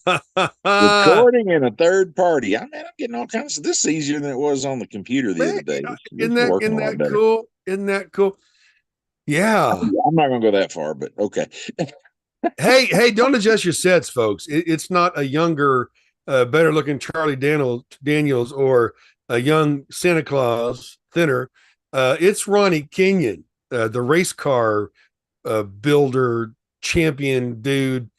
Recording in a third party. I mean, I'm getting all kinds of this is easier than it was on the computer the Man, other day. This isn't is that working isn't a lot that better. cool? Isn't that cool? Yeah. I'm not going to go that far, but okay. Hey, don't adjust your sets, folks. It's not a younger, better looking Daniels or a young Santa Claus thinner. It's Ronnie Kenyon, the race car builder champion dude.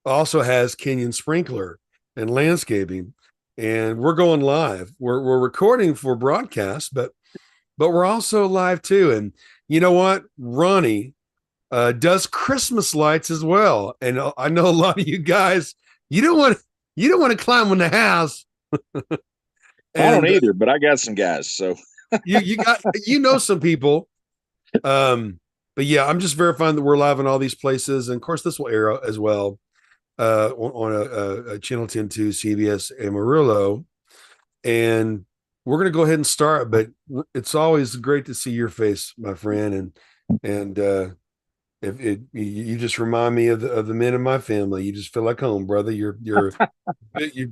Also has Kenyon Sprinkler and landscaping, and we're going live. We're recording for broadcast, but we're also live too. And you know what, Ronnie does Christmas lights as well. And I know a lot of you guys, you don't want you don't want to climb on the house. I don't And either, but I got some guys. So you got some people. But yeah, I'm just verifying that we're live in all these places, and of course, this will air as well on a Channel 10 2 CBS Amarillo. And we're gonna go ahead and start. But it's always great to see your face, my friend, and if it you just remind me of the men in my family. You just feel like home, brother. You're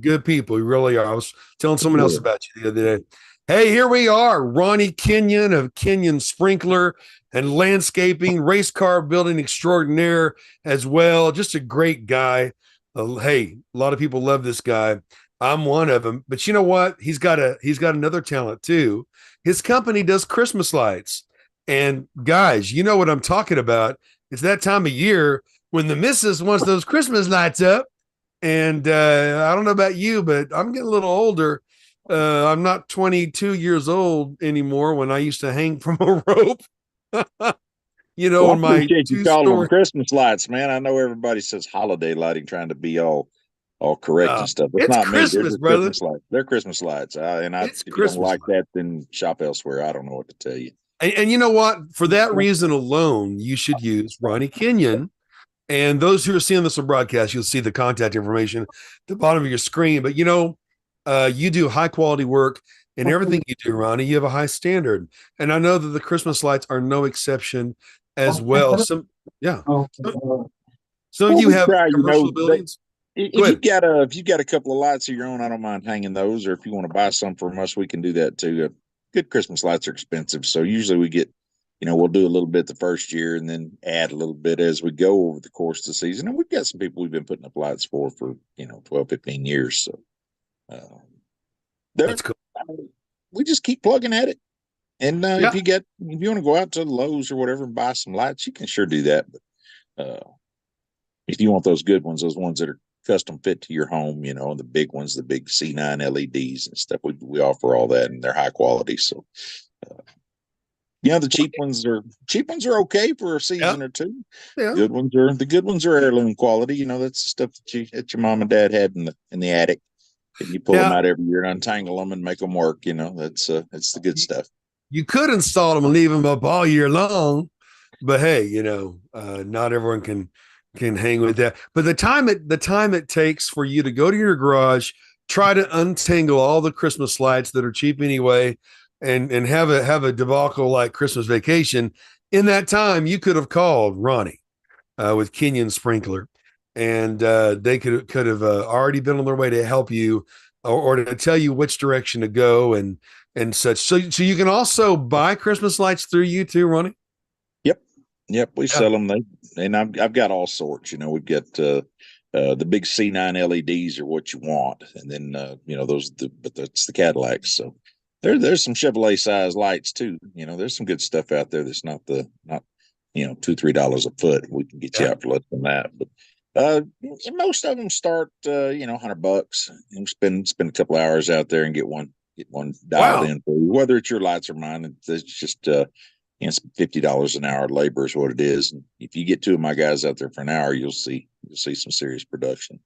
good people. You really are. I was telling someone else yeah. about you the other day. Hey, here we are, Ronnie Kenyon of Kenyon Sprinkler and Landscaping, race car building extraordinaire as well. Just a great guy. Hey, a lot of people love this guy. I'm one of them. But you know what? He's got another talent too. His company does Christmas lights. And guys, you know what I'm talking about. It's that time of year when the missus wants those Christmas lights up. And I don't know about you, but I'm getting a little older. I'm not 22 years old anymore when I used to hang from a rope, Well, I in my appreciate you two calling them story. Christmas lights, man. I know everybody says holiday lighting, trying to be all correct and stuff. It's It's not me. They're Christmas, just brother. Christmas lights. They're Christmas lights. It's If you don't Christmas. like that, then shop elsewhere. I don't know what to tell you. And you know what? For that reason alone, you should use Ronnie Kenyon. And those who are seeing this on broadcast, you'll see the contact information at the bottom of your screen. But you do high quality work and everything you do, Ronnie. You have a high standard, and I know that the Christmas lights are no exception as well. Yeah, some of Well, you we have try, commercial buildings. Go ahead. if you've got a couple of lights of your own, I don't mind hanging those. Or if you want to buy some from us, we can do that too. Good Christmas lights are expensive, so usually we get, we'll do a little bit the first year and then add a little bit as we go over the course of the season. And we've got some people we've been putting up lights for 12, 15 years. So uh, That's they're cool. I mean, we just keep plugging at it. And Yeah. if you want to go out to Lowe's or whatever and buy some lights, you can sure do that. But if you want those good ones, those ones that are custom fit to your home, the big ones, the big C9 LEDs and stuff, we offer all that, and they're high quality. So, uh, the cheap ones are okay for a Yeah. season or two. Yeah. The good ones are heirloom quality. That's the stuff that your mom and dad had in the attic, and you pull them Now, out every year and untangle them and make them work. That's the good you, stuff. you could install them and leave them up all year long, but hey, not everyone can hang with that. But the time it takes for you to go to your garage, try to untangle all the Christmas lights that are cheap anyway, and have a debacle like Christmas Vacation. In that time, you could have called Ronnie with Kenyon Sprinkler, and they could have already been on their way to help you or to tell you which direction to go and such. So you can also buy Christmas lights through you too, Ronnie. Yep. Yep. We Yeah. sell them. And I've got all sorts. We've got the big C9 LEDs are what you want, and then but that's the Cadillacs. So there's some Chevrolet size lights too. There's some good stuff out there that's not $2-3 a foot. We can get you Yeah. out for less than that. But most of them start $100. And spend a couple hours out there and get one dialed Wow. in for you. Whether it's your lights or mine, it's just it's $50 an hour. Labor is what it is. And if you get two of my guys out there for an hour, you'll see some serious production.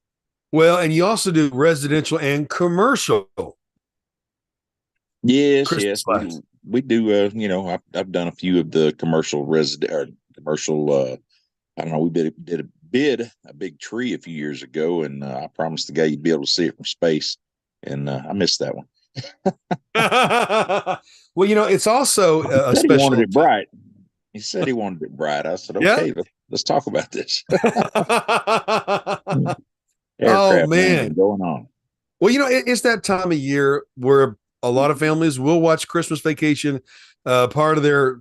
Well, and you also do residential and commercial Yes, Christmas yes, we lights. we do. I've done a few of the commercial resident or commercial. I don't know. We did a big tree a few years ago, and I promised the guy you'd be able to see it from space, and I missed that one. Well, it's also a Said he wanted special. it bright. He said he wanted it bright. I said, Yeah. okay, let's talk about this. Oh aircraft landing man. going on. Well, it's that time of year where a lot of families will watch Christmas Vacation, part of their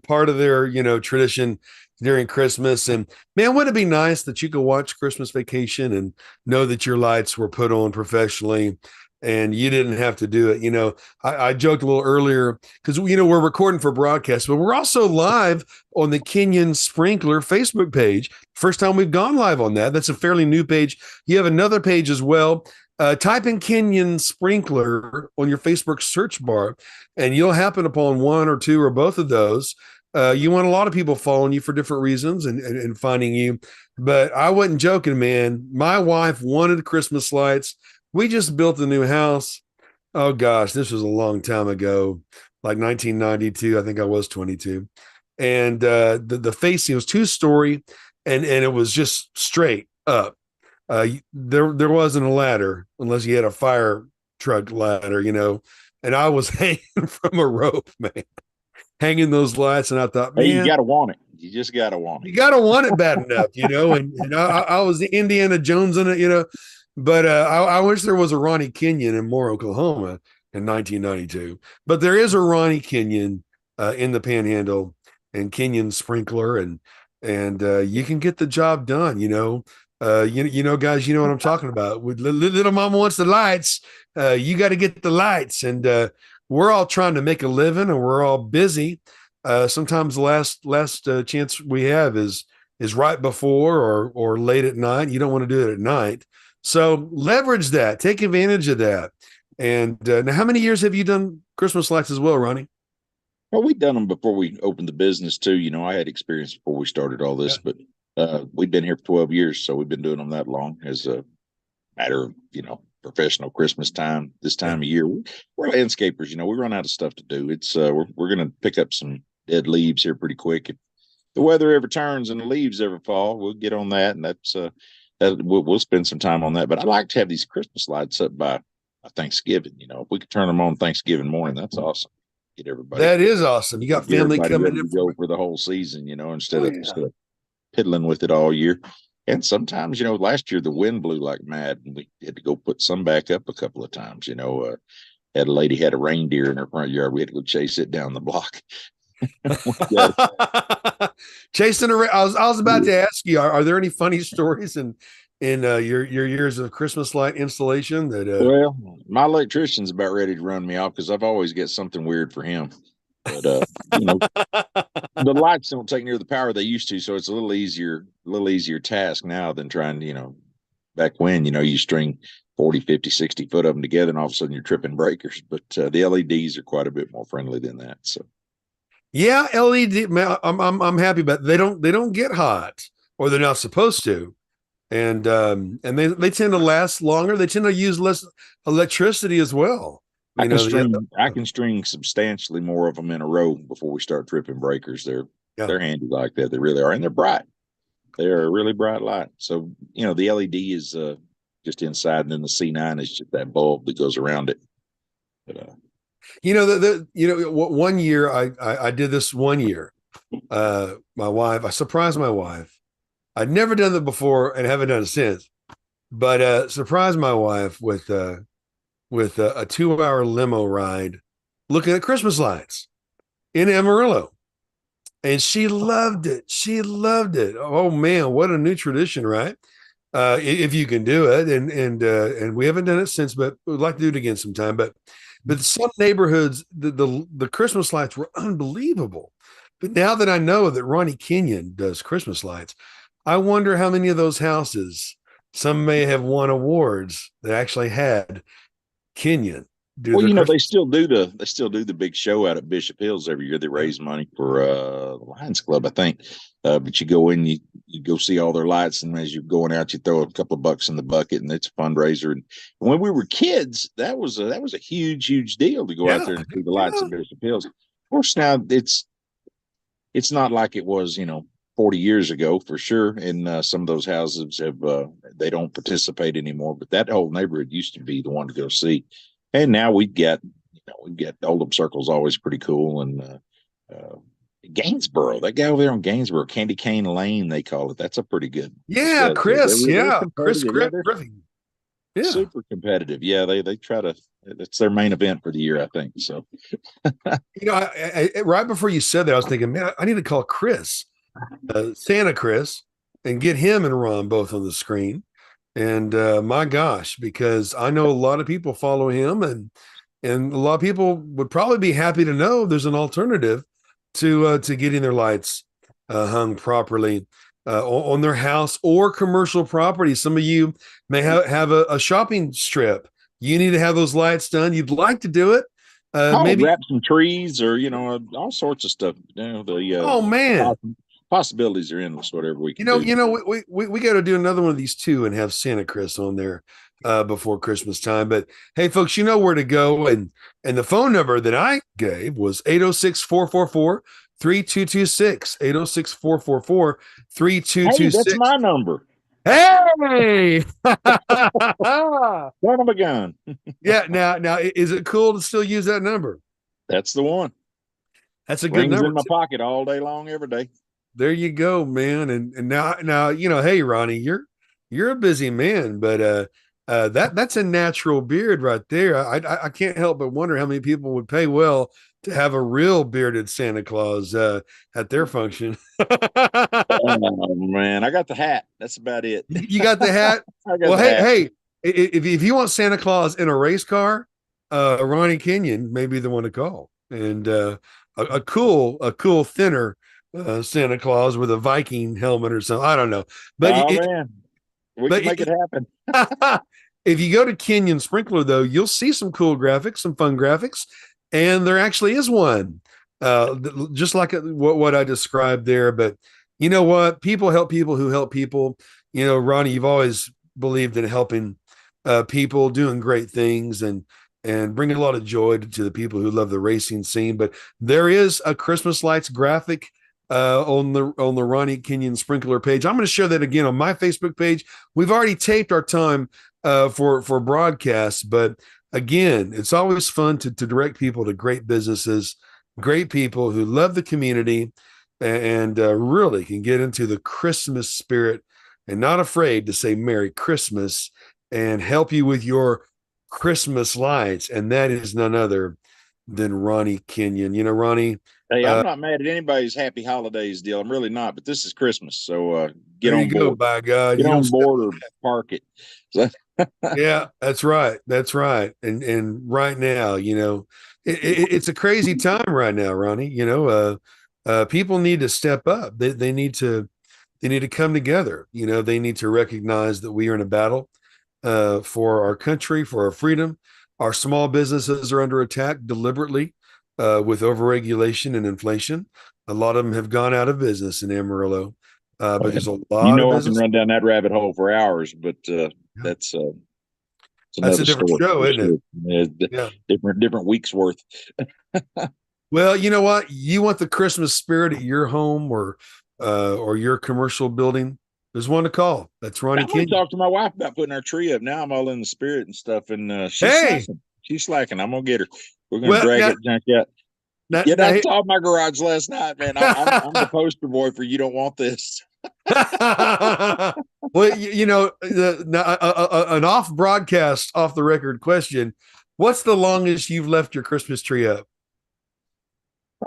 tradition during Christmas. And man, would it be nice that you could watch Christmas Vacation and know that your lights were put on professionally and you didn't have to do it. I joked a little earlier because we're recording for broadcast, but we're also live on the Kenyon Sprinkler Facebook page. First time we've gone live on that. That's a fairly new page. You have another page as well. Type in Kenyon Sprinkler on your Facebook search bar, and you'll happen upon one or two or both of those. You want a lot of people following you for different reasons and finding you. But I wasn't joking, man. My wife wanted Christmas lights. We just built a new house. Oh gosh, this was a long time ago, like 1992. I think I was 22. And the facing was 2-story, and it was just straight up. There wasn't a ladder unless you had a fire truck ladder, and I was hanging from a rope, man, hanging those lights. And I thought, Hey, you man, gotta want it. You just gotta want you it. got to want it bad enough, and I was the Indiana Jones in it. But I wish there was a Ronnie Kenyon in Moore, Oklahoma in 1992. But there is a Ronnie Kenyon in the Panhandle and Kenyon Sprinkler, and you can get the job done. Guys, you know what I'm talking about. With little mama wants the lights, you got to get the lights, and we're all trying to make a living, and we're all busy. Sometimes the last chance we have is right before or late at night. You don't want to do it at night, so leverage that, take advantage of that. And now, how many years have you done Christmas lights as well, Ronnie? Well, we'd done them before we opened the business too. I had experience before we started all this, but we've been here for 12 years, so we've been doing them that long as a matter of, professional Christmas time, this time of year. We're landscapers, we run out of stuff to do. It's we're going to pick up some dead leaves here pretty quick. If the weather ever turns and the leaves ever fall, we'll get on that, and that's we'll spend some time on that. But I like to have these Christmas lights up by Thanksgiving. If we could turn them on Thanksgiving morning, that's awesome. Get everybody. That is awesome. You got family coming ready in to go for the whole season, instead Oh, of yeah. instead of piddling with it all year. And sometimes, last year the wind blew like mad, and we had to go put some back up a couple of times. Had a lady had a reindeer in her front yard. We had to go chase it down the block. Chasing I was about to ask you, are there any funny stories in your years of Christmas light installation that Well, my electrician's about ready to run me off because I've always got something weird for him. But the lights don't take near the power they used to, so it's a little easier task now than trying to, back when, you string 40, 50, 60 foot of them together and all of a sudden you're tripping breakers. But the LEDs are quite a bit more friendly than that. So yeah, LED, man, I'm happy, but they don't get hot, or they're not supposed to. And they tend to last longer. They tend to use less electricity as well. I can string substantially more of them in a row before we start tripping breakers. They're handy like that. They really are, and they're bright. They're a really bright light. So the LED is just inside, and then the C9 is just that bulb that goes around it. But, one year I did this one year. I surprised my wife. I'd never done that before and haven't done it since, but surprised my wife with a 2-hour limo ride looking at Christmas lights in Amarillo. And she loved it. She loved it. Oh man, what a new tradition, right? If you can do it. And we haven't done it since, but we'd like to do it again sometime. But some neighborhoods, the Christmas lights were unbelievable. But now that I know that Ronnie Kenyon does Christmas lights, I wonder how many of those houses, some may have won awards that actually had Kenyon do. Well, they still do the big show out at Bishop Hills every year. They raise money for the Lions Club, I think. But you go in, you go see all their lights, and as you're going out, you throw a couple of bucks in the bucket, and it's a fundraiser. And when we were kids, that was a huge deal to go out there and see the lights at Bishop Hills. Of course, now it's not like it was, 40 years ago for sure. And some of those houses have they don't participate anymore. But that whole neighborhood used to be the one to go see. And now we've got Oldham Circle's always pretty cool, and Gainsboro, that guy over there on Gainsboro, Candy Cane Lane, they call it. That's a pretty good. Yeah, Chris. They're Chris competitive. Griffin. Yeah. super competitive. Yeah, they try to. It's their main event for the year, I think. So Right before you said that, I was thinking, man, I need to call Chris, Santa Chris, and get him and Ron both on the screen. And my gosh, because I know a lot of people follow him, and a lot of people would probably be happy to know there's an alternative to getting their lights hung properly on their house or commercial property. Some of you may have a shopping strip. You need to have those lights done. You'd like to do it. I'll Maybe, wrap some trees, or all sorts of stuff. The oh man, possibilities are endless. Whatever we you can know, do. you know, we got to do another one of these too, and have Santa Chris on there before Christmas time. But hey, folks, you know where to go, and the phone number that I gave was 806-444-3226. 806-444-3226. Hey, that's my number. Hey, Son of a gun. yeah. Now, is it cool to still use that number? That's the one. That's a good Rings number. in my pocket all day long, every day. There you go, man. And now hey Ronnie, you're a busy man, but that's a natural beard right there. I can't help but wonder how many people would pay well to have a real bearded Santa Claus at their function. Oh man, I got the hat. That's about it. You got the hat? I got Well, the hey, hat. if you want Santa Claus in a race car, Ronnie Kenyon may be the one to call. And a cool thinner Santa Claus with a Viking helmet or something. I don't know, but Oh man, we but can make it happen. if you go to Kenyon Sprinkler, though, you'll see some cool graphics, some fun graphics, and there actually is one, just like what I described there. But you know what? People help people who help people. You know, Ronnie, you've always believed in helping people, doing great things, and bringing a lot of joy to the people who love the racing scene. But there is a Christmas lights graphic on the Ronnie Kenyon Sprinkler page. I'm going to share that again on my Facebook page. We've already taped our time for broadcasts, but again, it's always fun to direct people to great businesses, great people who love the community, and really can get into the Christmas spirit and not afraid to say Merry Christmas and help you with your Christmas lights. And that is none other than Ronnie Kenyon. You know, Ronnie, Hey, I'm not mad at anybody's happy holidays deal. I'm really not, but this is Christmas, so get there you on go. board. By God, Get you don't on step. board or park it. So, Yeah, that's right. That's right. And right now, it's a crazy time right now, Ronnie. People need to step up. They need to come together. They need to recognize that we are in a battle for our country, for our freedom. Our small businesses are under attack deliberately with overregulation and inflation. A lot of them have gone out of business in Amarillo, but there's a you lot of know, I can business. run down that rabbit hole for hours, but Yeah. that's it's That's a another different story show, for isn't it? sure. Yeah, Yeah. different weeks worth. Well, you know what? You want the Christmas spirit at your home or your commercial building? There's one to call. That's I Ronnie want to Kenyon. talk to my wife about putting our tree up. Now I'm all in the spirit and stuff, and she's Hey, slacking. She's slacking. I'm gonna get her. We're gonna well, drag now, that junk out. now, Yeah, now I saw my garage last night, man. I'm the poster boy for you don't want this. well, an off broadcast, off the record question: what's the longest you've left your Christmas tree up?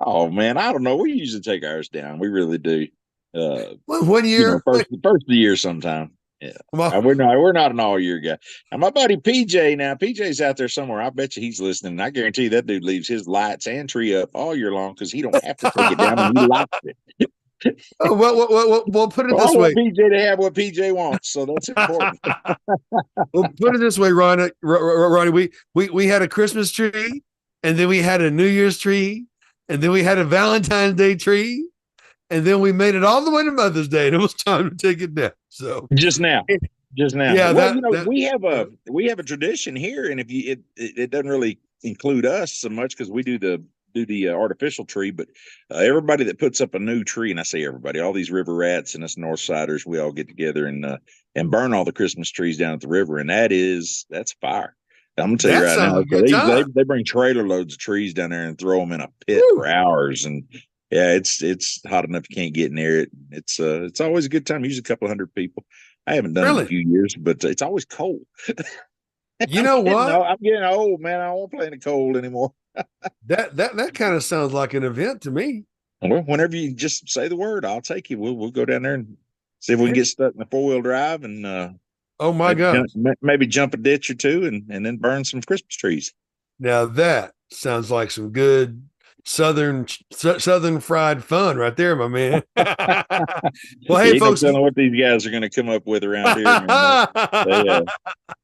Oh man, I don't know. We usually take ours down. We really do. Well, 1 year. First of the year sometime. Yeah. Well, We're not an all year guy. And my buddy PJ now, PJ's out there somewhere. I bet you he's listening. I guarantee that dude leaves his lights and tree up all year long because he don't have to take it down and he likes it. well, put it So I this want way. PJ to have what PJ wants. So that's important. Well, put it this way, Ronnie. We had a Christmas tree, and then we had a New Year's tree, and then we had a Valentine's Day tree, and then we made it all the way to Mother's Day, and it was time to take it down. So Just now. Just now. yeah, Well, that we have a tradition here, and if it doesn't really include us so much because we do the artificial tree, but everybody that puts up a new tree, and I say everybody, all these river rats and us Northsiders, we all get together and burn all the Christmas trees down at the river, and that's fire. I'm gonna tell you that right sounds now. a So good they time. bring trailer loads of trees down there and throw them in a pit Woo. for hours, and yeah, it's hot enough you can't get near it. It's always a good time. Usually a couple hundred people. I haven't done it in a Really? few years, but it's always cold. You know what? I'm getting old, man. I won't play in the cold anymore. That kind of sounds like an event to me. Well, whenever you just say the word, I'll take you. We'll go down there and see if we can get stuck in the 4-wheel drive and Oh my gosh. maybe jump a ditch or two and then burn some Christmas trees. Now that sounds like some good southern fried fun right there, my man. Well, hey You ain't no folks. telling what these guys are going to come up with around here. Man.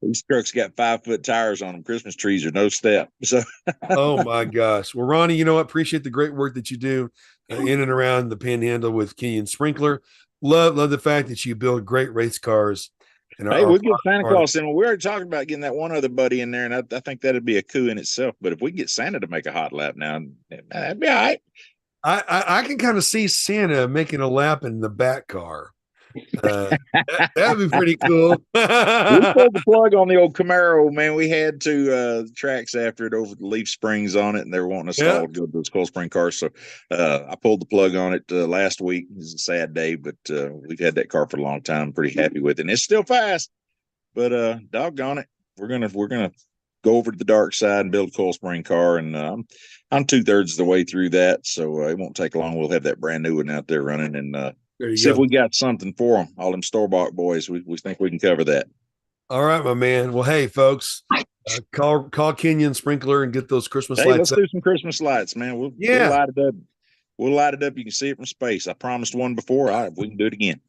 These trucks got 5-foot tires on them. Christmas trees are no step. So, Oh my gosh. Well, Ronnie, you know what? Appreciate the great work that you do in and around the Panhandle with Kenyon Sprinkler. Love the fact that you build great race cars. And hey, we'll get Santa Claus in. We already talked about getting that one other buddy in there, and I think that'd be a coup in itself. But if we can get Santa to make a hot lap now, that'd be all right. I can kind of see Santa making a lap in the back car. That'd be pretty cool. We pulled the plug on the old Camaro, man. We had two tracks after it over the leaf springs on it, and they were wanting us all to go to those cold spring cars. So I pulled the plug on it last week. It was a sad day, but we've had that car for a long time. Pretty happy with it. And it's still fast, but doggone it, we're gonna go over to the dark side and build a cold spring car. And I'm 2/3 of the way through that, so it won't take long. We'll have that brand new one out there running and. See if we got something for them. All them store-bought boys. We think we can cover that. All right, my man. Well, hey, folks, call Kenyon Sprinkler and get those Christmas lights. Let's do some Christmas lights, man. We'll light it up. We'll light it up. You can see it from space. I promised one before. We can do it again.